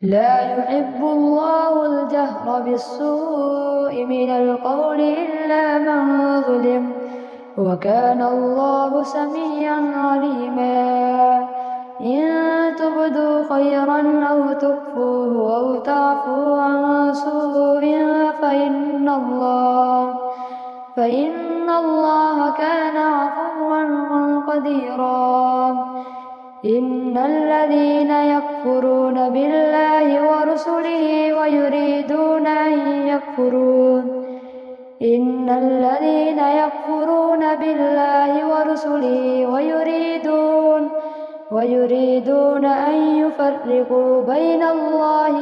لا يحب الله الجهر بالسوء من القول إلا من ظلم، وكان الله سميعا عليما. إن تبدوا خيرا أو تخفوه أو تعفوا عن سوء فإن الله كان عفوا قديرا. إن الذين يكفرون بالله ورسله ويريدون أن يفرقوا بين الله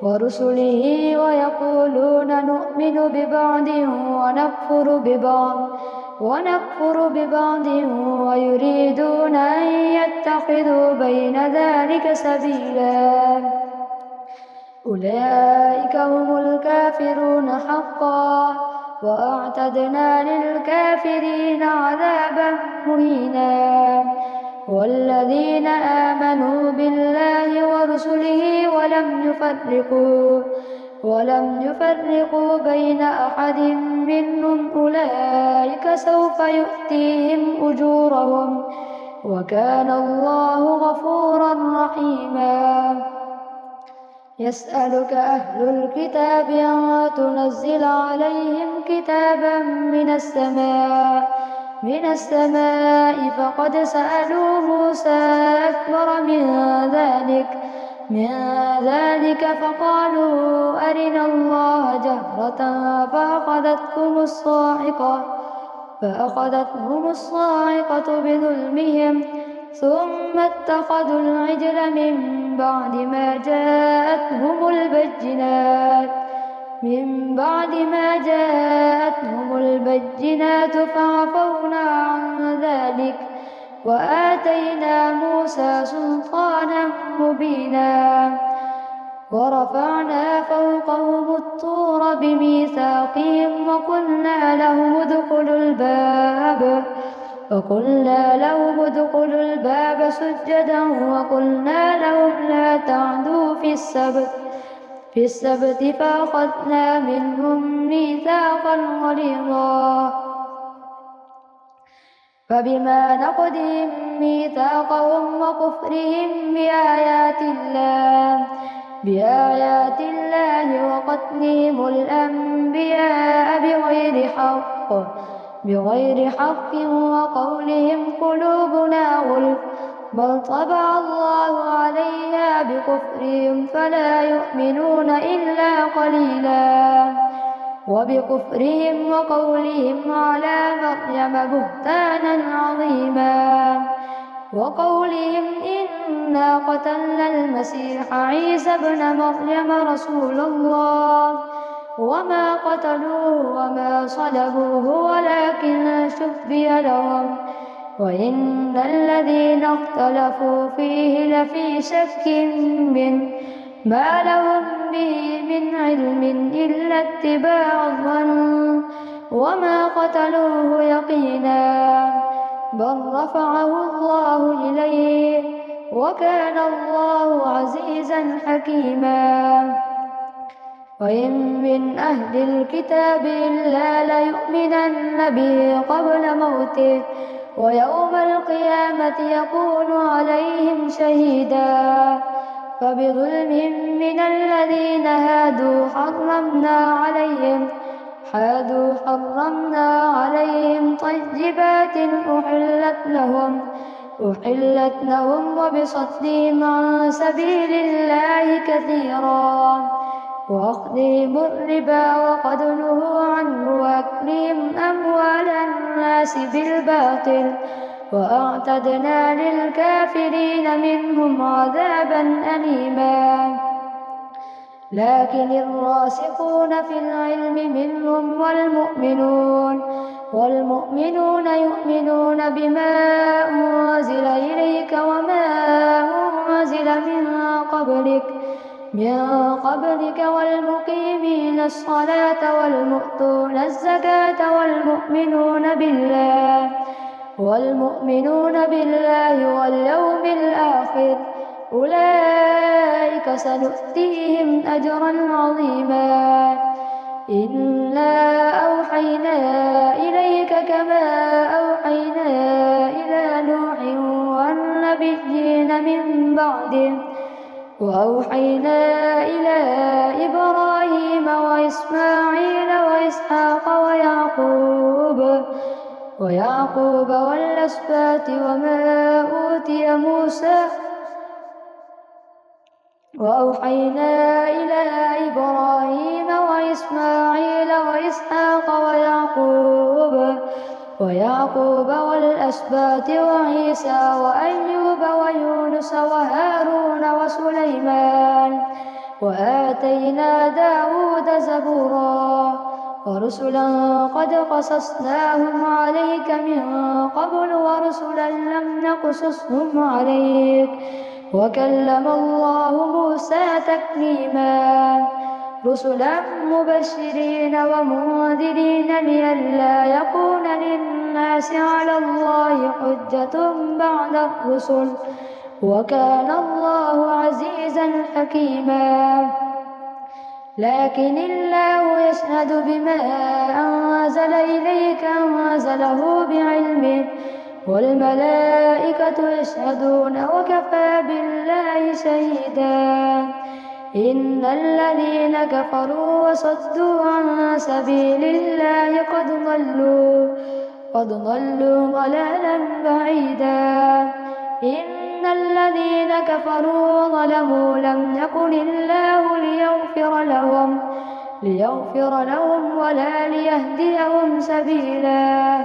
ورسله ويقولون نؤمن ببعض ونكفر ببعض ويريدون أن يتخذوا بين ذلك سبيلا. أولئك هم الكافرون حقا، وأعتدنا للكافرين عذابا مهينا. والذين آمنوا بالله ورسله ولم يفرقوا بين أحد منهم أولئك سوف يؤتيهم أجورهم، وكان الله غفورا رحيما. يسألك أهل الكتاب أن تنزل عليهم كتابا من السماء فقد سألوا موسى أكبر من ذلك فقالوا أرنا الله جهرة فأخذتهم الصاعقة بظلمهم، ثم اتخذوا العجل من بعد ما جاءتهم البينات فعفونا عن ذلك وآتينا موسى سلطانا مبينا. ورفعنا فوقهم الطور بميثاقهم وقلنا لهم ادخلوا الباب سجدا وقلنا لهم لا تعدوا في السبت فأخذنا منهم ميثاقا غليظا. فبما نقضهم ميثاقهم وكفرهم بآيات الله وقتلهم الأنبياء بغير حق وقولهم قلوبنا غلف، بل طبع الله عليها بكفرهم فلا يؤمنون إلا قليلا. وبكفرهم وقولهم على مريم بهتانا عظيما، وقولهم إنا قتلنا المسيح عيسى ابن مريم رسول الله وما قتلوه وما صلبوه ولكن شبه لهم، وإن الذين اختلفوا فيه لفي شك منه ما لهم به من علم إلا اتباع الظن وما قتلوه يقينا، بل رفعه الله إليه وكان الله عزيزا حكيما. وإن من أهل الكتاب إلا ليؤمنن به قبل موته ويوم القيامة يكون عليهم شهيدا. فبظلم من الذين هادوا حرمنا عليهم طيبات أحلت لهم وبصدهم عن سبيل الله كثيرا، وأخذهم الربا وقد نهوا عنه وأكلهم أموال الناس بالباطل، وأعتدنا للكافرين منهم عذابا أليما. لكن الراسخون في العلم منهم والمؤمنون يؤمنون بما أنزل إليك وما أنزل من قبلك والمقيمين الصلاة والمؤتون الزكاة والمؤمنون بالله واليوم الآخر أولئك أولئك سنؤتيهم أجرا عظيما. إنا أوحينا إليك كما أوحينا إلى نوح والنبيين من بعده، وأوحينا إلى إبراهيم وإسماعيل وإسحاق ويعقوب والأسباط وما أوتي موسى، وأوحينا إلى إبراهيم وإسماعيل وإسحاق ويعقوب والأسباط وعيسى وأيوب ويونس وهارون وسليمان، وآتينا داود زبورا، ورسلا قد قصصناهم عليك من قبل ورسلا لم نقصصهم عليك، وكلم الله موسى تكليما. رسلا مبشرين ومنذرين لئلا يكون للناس على الله حجة بعد الرسل، وكان الله عزيزا حكيما. لكن الله يشهد بما أنزل إليك أنزله بعلمه، والملائكة يشهدون وكفى بالله شهيدا. إن الذين كفروا وصدوا عن سبيل الله قد ضلوا ضلالا بعيدا. إن الذين كفروا وظلموا لم يكن الله ليغفر لهم ولا ليهديهم سبيلا،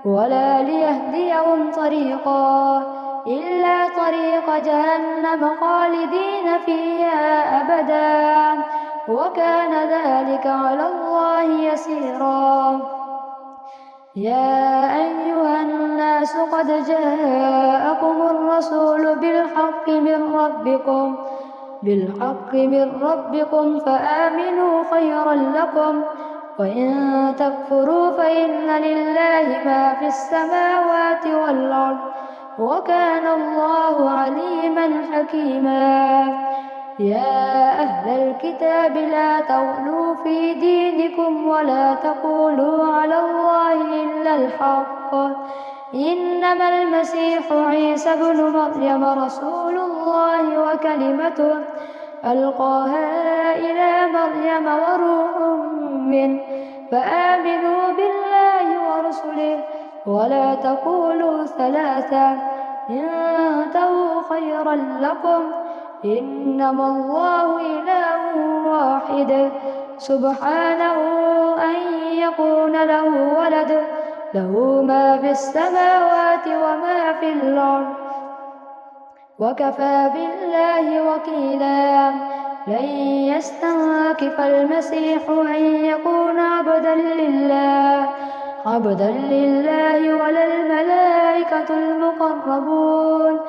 ولا ليهديهم طريقا إلا طريق جهنم خالدين فيها أبدا، وكان ذلك على الله يسيرا. يا أيها الناس قد جاءكم الرسول بالحق من ربكم فآمنوا خيرا لكم، وإن تكفروا فإن لله ما في السماوات والأرض، وكان الله عليما حكيما. يا أهل الكتاب لا تغلوا في دينكم ولا تقولوا على الله إلا الحق، إنما المسيح عيسى بن مريم رسول الله وكلمته ألقاها إلى مريم وروح منه، فآمنوا بالله ورسله ولا تقولوا ثلاثة، انتهوا خيرا لكم، إنما الله إله واحد سبحانه أن يكون له ولد، له ما في السماوات وما في الأرض، وكفى بالله وكيلا. لن يستنكف المسيح أن يكون عبدا لله ولا الملائكة المقربون،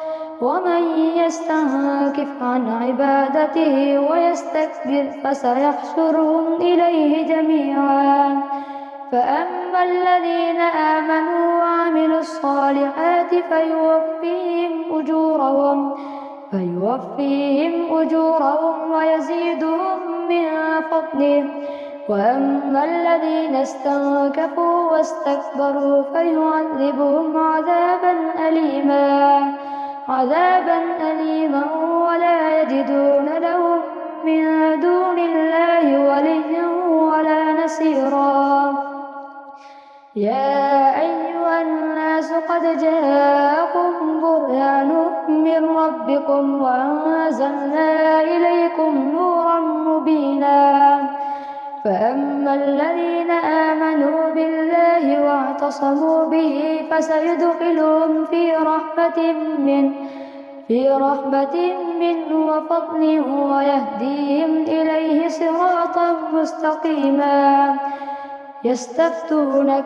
ومن يستنكف عن عبادته ويستكبر فسيحشرهم إليه جميعا. فأما الذين آمنوا وعملوا الصالحات فيوفيهم أجورهم ويزيدهم من فضله، وأما الذين استنكفوا واستكبروا فيعذبهم عذابا أليما ولا يجدون لهم من دون الله وليا ولا نصيرا. يا أيها الناس قد جاءكم برهان من ربكم وأنزلنا إليكم نورا مبينا. فأما الذين آمنوا بالله واعتصموا به فسيدخلهم في رحمة منه وفضل ويهديهم إليه صراطا مستقيما. يستفتونك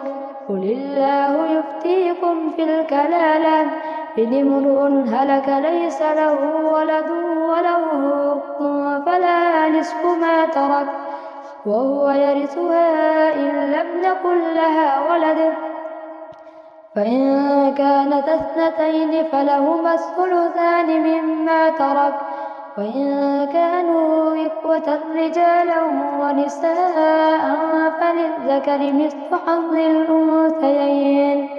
قل الله يفتيكم في الكلالة إن امرؤ هلك ليس له ولد وله أخت فلا نصف ما ترك وهو يرثها إن لم يكن لها ولد، فإن كانت اثنتين فلهما الثلثان مما ترك وإن كانوا إخوة رجالا ونساء فللذكر مثل حظ الأنثيين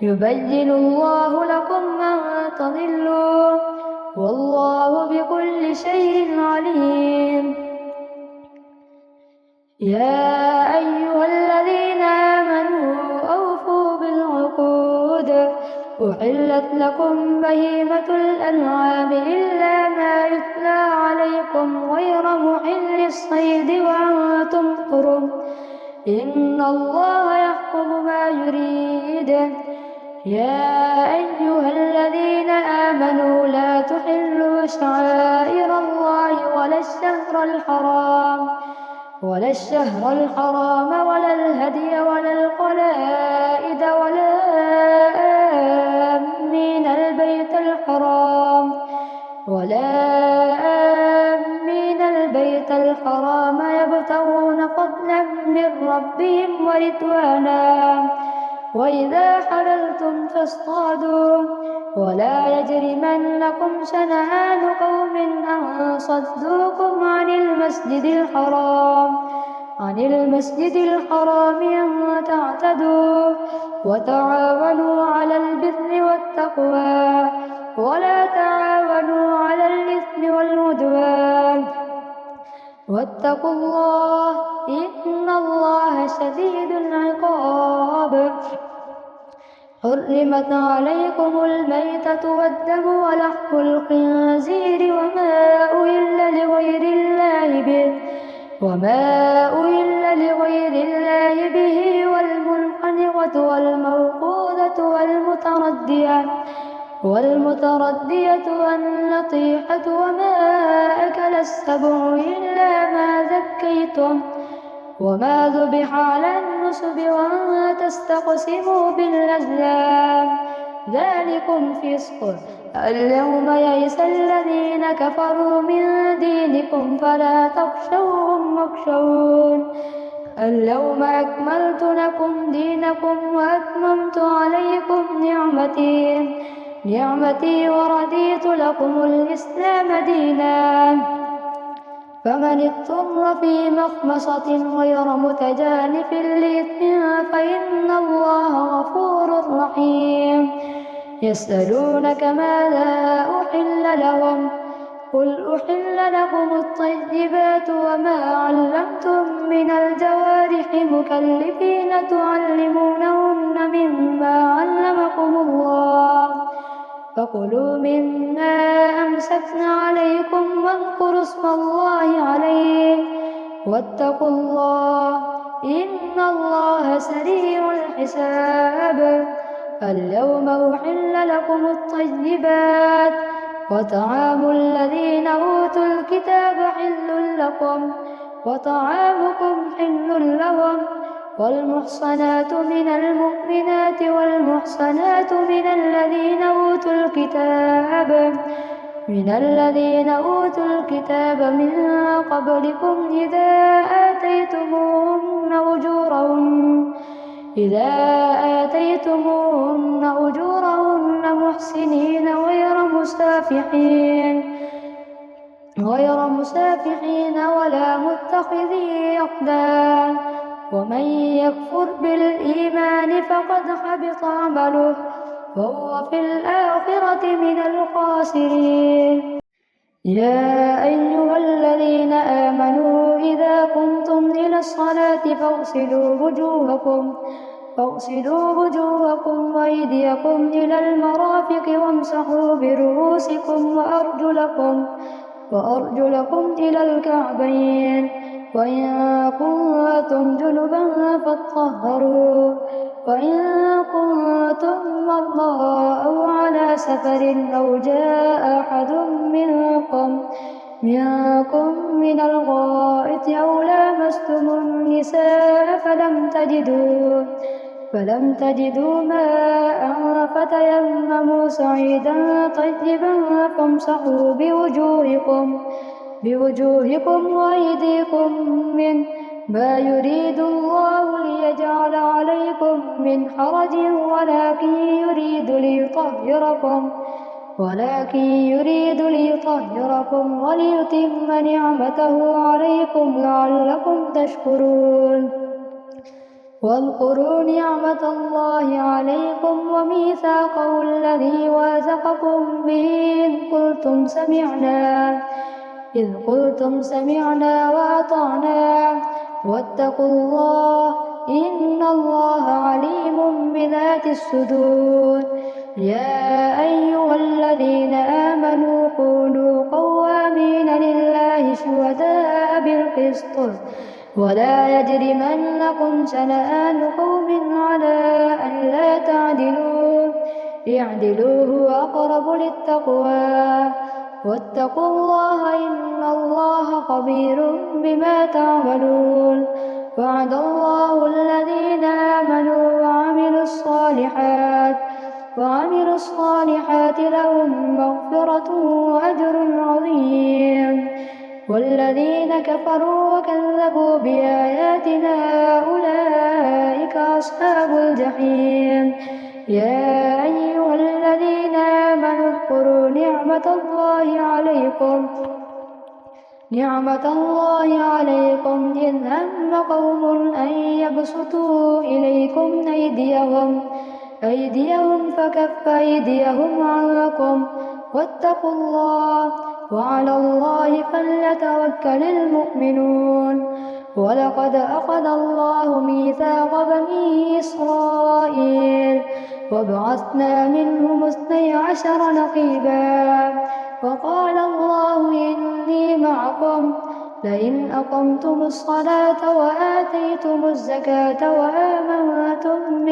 يبين الله لكم أن تضلوا والله بكل شيء عليم. يا أيها الذين آمنوا أوفوا بالعقود أحلت لكم بهيمة الأنعام إلا ما يتلى عليكم غير محل الصيد وأنتم حرم إن الله يحكم ما يريد. يا أيها الذين آمنوا لا تحلوا شعائر الله ولا الشهر الحرام ولا الهدي ولا القلائد ولا آمين البيت الحرام يبتغون فضلا من ربهم ورضوانا وإذا حللتم فاصطادوا ولا يجرمنكم شنآن قوم أن صدوكم عن المسجد الحرام أن تعتدوا وتعاونوا على البر والتقوى ولا تعاونوا على الإثم والعدوان واتقوا الله إن الله شديد العقاب. حرمت عليكم الميتة والدم ولحم الخنزير وما أهل لغير الله به والمنخنقة والموقوذة والمتردية والنطيحة وما أكل السبع إلا ما ذكيتم وما ذبح على النصب وأن تستقسموا بالأزلام ذلكم فسق. اليوم يئس الذين كفروا من دينكم فلا تخشوهم واخشون اليوم أكملت لكم دينكم وأتممت عليكم نعمتي ورضيت لكم الإسلام دينا. فمن اضطر في مخمصة غير متجانف لإثم فإن الله غفور رحيم. يسألونك ماذا أحل لهم قل أحل لكم الطيبات وما علمتم من الجوارح مكلفين تعلمونهن مما علمكم الله فكلوا مما أمسكن عليكم واذكروا اسم الله عليه واتقوا الله إن الله سريع الحساب. اليوم أحل لكم الطيبات وطعام الذين أوتوا الكتاب حل لكم وطعامكم حل لهم والمحصنات من المؤمنات والمحصنات من الذين أوتوا الكتاب من قبلكم إذا آتيتموهن أجورهن محسنين غير مسافحين ولا متخذي أخدان ومن يكفر بالإيمان فقد حبط عمله وهو في الآخرة من الخاسرين. يا أيها الذين آمنوا إذا قمتم إلى الصلاة فاغسلوا وجوهكم وأيديكم إلى المرافق وامسحوا برؤوسكم وأرجلكم إلى الكعبين وإن كنتم جنبا فاطهروا وإن كنتم مرضى أو على سفر أو جاء أحد منكم من الغائط أو لامستم النساء فلم تجدوا ماء فتيمموا صعيدا طيبا فامسحوا بوجوهكم وأيديكم منه ما يريد الله ليجعل عليكم من حرج ولكن يريد ولكن يريد ليطهركم وليتم نعمته عليكم لعلكم تشكرون واذكروا نعمة الله عليكم وميثاقه الذي واثقكم به إذ قلتم سمعنا وأطعنا واتقوا الله إن الله عليم بذات الصدور يا أيها الذين آمنوا كونوا قوامين لله شهداء بالقسط ولا يجرمنكم شنآن قوم على ألا تعدلوا اعدلوا هو أقرب للتقوى واتقوا الله إن الله خبير بما تعملون وعد الله الذين آمنوا وعملوا الصالحات لهم مغفرة وأجر عظيم والذين كفروا وكذبوا بآياتنا أولئك أصحاب الجحيم يا أيها الذين آمنوا اذكروا نعمة الله عليكم إذ هم قوم أن يبسطوا إليكم أيديهم فكف أيديهم عنكم واتقوا الله وعلى الله فليتوكل المؤمنون ولقد أخذ الله ميثاق بني إسرائيل وبعثنا منهم 12 نقيبا وقال الله إني معكم لئن أقمتم الصلاة وآتيتم الزكاة وآمنتم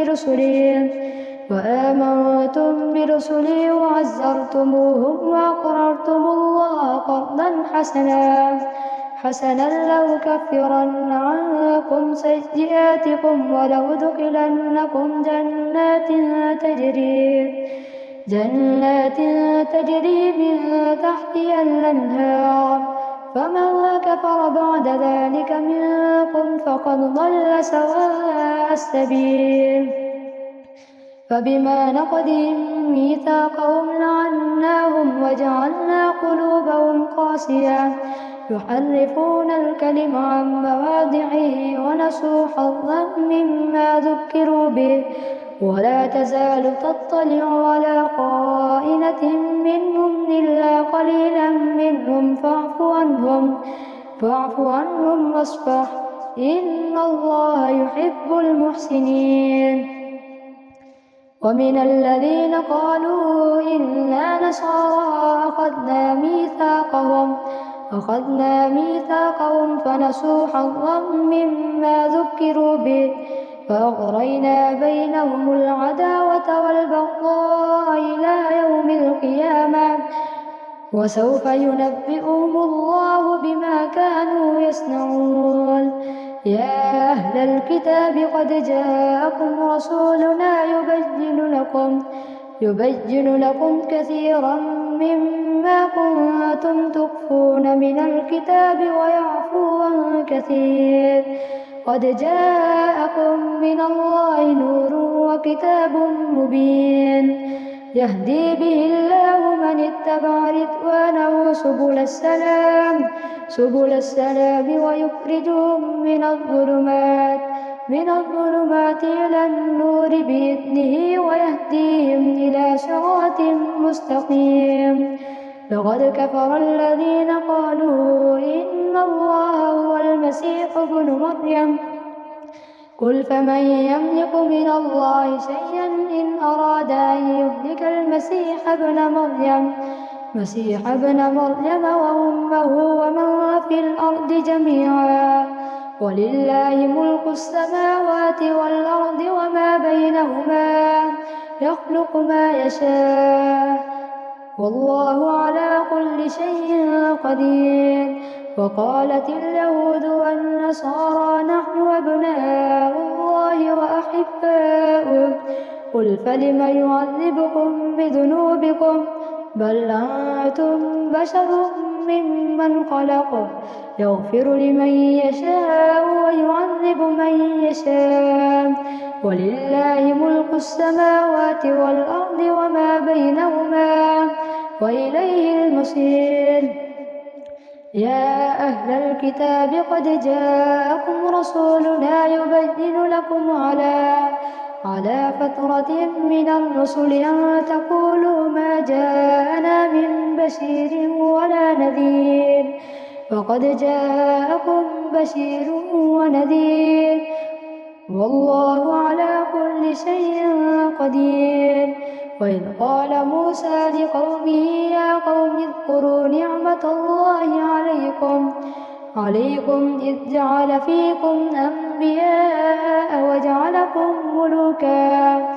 برسلي وعزرتموهم وأقرضتم الله قرضا حسنا لأكفرن عنكم سيئاتكم ولأدخلنكم جنات تجري من تحتها الأنهار فمن كفر بعد ذلك منكم فقد ضل سواء السبيل فبما نقضهم ميثاقهم لعناهم وجعلنا قلوبهم قاسية يحرفون الكلم عن مواضعه ونسوا حظا مما ذكروا به ولا تزال تطلع على خائنة منهم إلا قليلا منهم فاعف عنهم واصفح إن الله يحب المحسنين ومن الذين قالوا إنا نصارى أخذنا ميثاقهم فنسوا حظا مما ذكروا به فأغرينا بينهم العداوة والبغضاء إلى يوم القيامة وسوف ينبئهم الله بما كانوا يصنعون يا أهل الكتاب قد جاءكم رسولنا يبين لكم كثيرا مما كنتم تخفون من الكتاب ويعفو عن كثير قد جاءكم من الله نور وكتاب مبين يهدي به الله من اتبع رضوانه سبل السلام ويخرجهم من الظلمات إلى النور بإذنه ويهديهم إلى صراط مستقيم لقد كفر الذين قالوا إن الله هو المسيح ابن مريم قل فمن يملك من الله شيئا إن أراد أن يهلك المسيح ابن مريم وأمه ومن في الأرض جميعا ولله ملك السماوات والأرض وما بينهما يخلق ما يشاء والله على كل شيء قدير وقالت اليهود والنصارى نحن أبناء الله وأحباؤه قل فلم يعذبكم بذنوبكم بل أنتم بشر ممن خلق يغفر لمن يشاء ويعذب من يشاء ولله ملك السماوات والأرض وما بينهما وإليه المصير. يا أهل الكتاب قد جاءكم رسولنا يبين لكم على فترة من الرسل أن تقولوا ما جاءنا من بشير ولا نذير، فقد جاءكم بشير ونذير والله على كل شيء قدير. وإذ قال موسى لقومه يا قوم اذكروا نعمة الله عليكم إذ جعل فيكم أنبياء وجعلكم ملوكا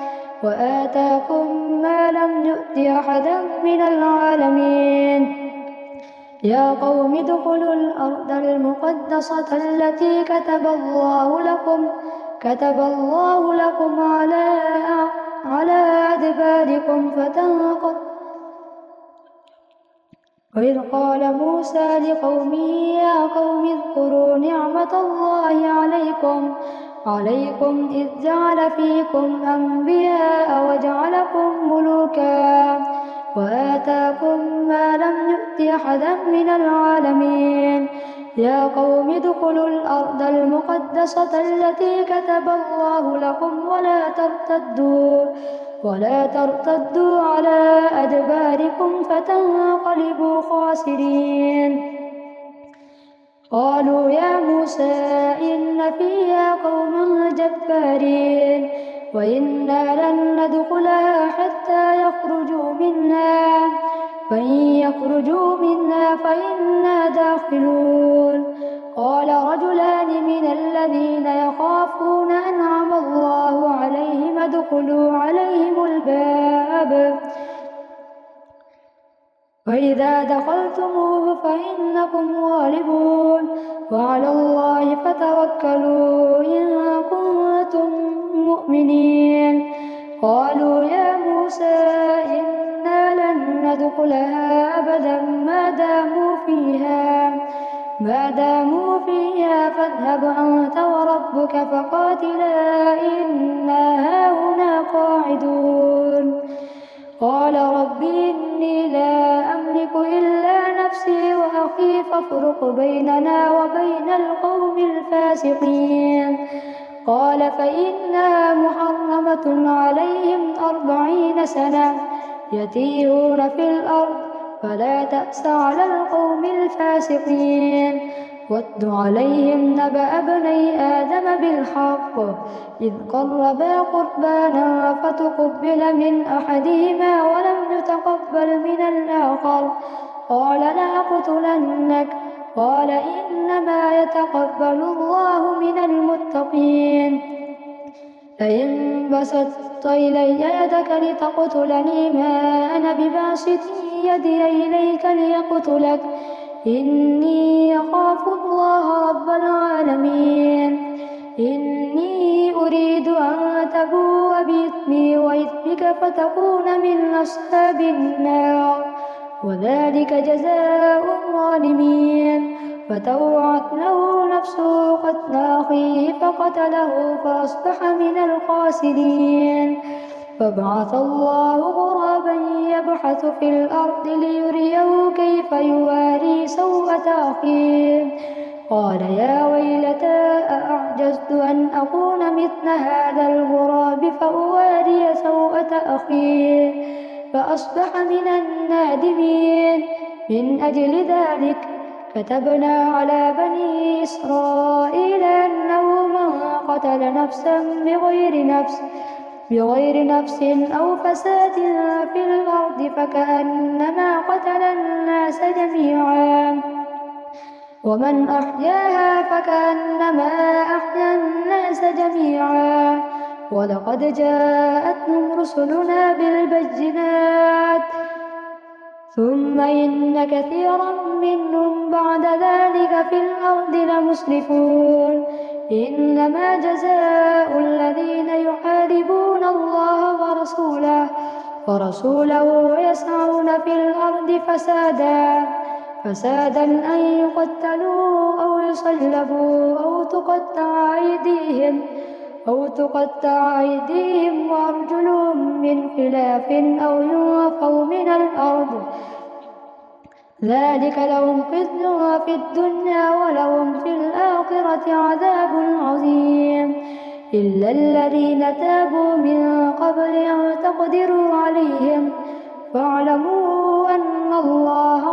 وآتاكم ما لم يؤت أحدا من العالمين. يا قوم ادخلوا الأرض المقدسة التي كتب الله لكم على أدباركم وإذ قال موسى لقومه يا قوم اذكروا نعمة الله عليكم إذ جعل فيكم أنبياء وجعلكم ملوكا وآتاكم ما لم يؤت أحدا من العالمين. يا قوم ادخلوا الأرض المقدسة التي كتب الله لكم ولا ترتدوا على أدباركم فتنقلبوا خاسرين. قالوا يا موسى إن فيها قوما جبارين وإنا لن ندخلها حتى يخرجوا منها فإن يخرجوا منها فإنا داخلون. قال رجلان من الذين يخافون أنعم الله عليهم ادخلوا عليهم الباب فإذا دخلتموه فإنكم غالبون وعلى الله فتوكلوا إن كنتم مؤمنين. قالوا يا موسى إنا لن ندخلها أبدا ما داموا فيها فاذهب أنت وربك فقاتلا إنا هاهنا قاعدون. قال رب إني لا أملك إلا نفسي وأخي فافرق بيننا وبين القوم الفاسقين. قال فإنها محرمة عليهم 40 سنة يتيهون في الأرض فلا تأس على القوم الفاسقين. واتل عليهم نبأ ابني آدم بالحق إذ قربا قربانا فتقبل من أحدهما ولم يتقبل من الآخر قال لأقتلنك قال إنما يتقبل الله من المتقين. لئن بسطت إلي يدك لتقتلني ما أنا بباسط يدي إليك ليقتلك إني أخاف الله رب العالمين. إني أريد أن تبوء بإثمي وإثمك فتكون من أصحاب النار وذلك جزاء الظالمين. فطوعت له نفسه قتل أخيه فقتله فأصبح من الخاسرين. فبعث الله غرابا يبحث في الأرض ليريه كيف يواري سوءة أخيه قال يا ويلتى أعجزت أن أكون مثل هذا الغراب فأواري سوءة أخيه فأصبح من النادمين. من أجل ذلك كتبنا على بني إسرائيل أنه من قتل نفسا بغير نفس أو فساد في الأرض فكأنما قتل الناس جميعا ومن أحياها فكأنما أحيا الناس جميعا. ولقد جاءتهم رسلنا بالبينات ثم إن كثيرا منهم بعد ذلك في الأرض لمسرفون. إنما جزاء الذين يحاربون الله ورسوله ويسعون في الأرض فسادا أن يقتلوا أو يصلبوا أو تقطع أو تقطع أيديهم وأرجلهم من خلاف أو ينفوا من الأرض ذلك لهم خزي في الدنيا ولهم في الآخرة عذاب عظيم إلا الذين تابوا من قبل أن تقدروا عليهم فاعلموا أن الله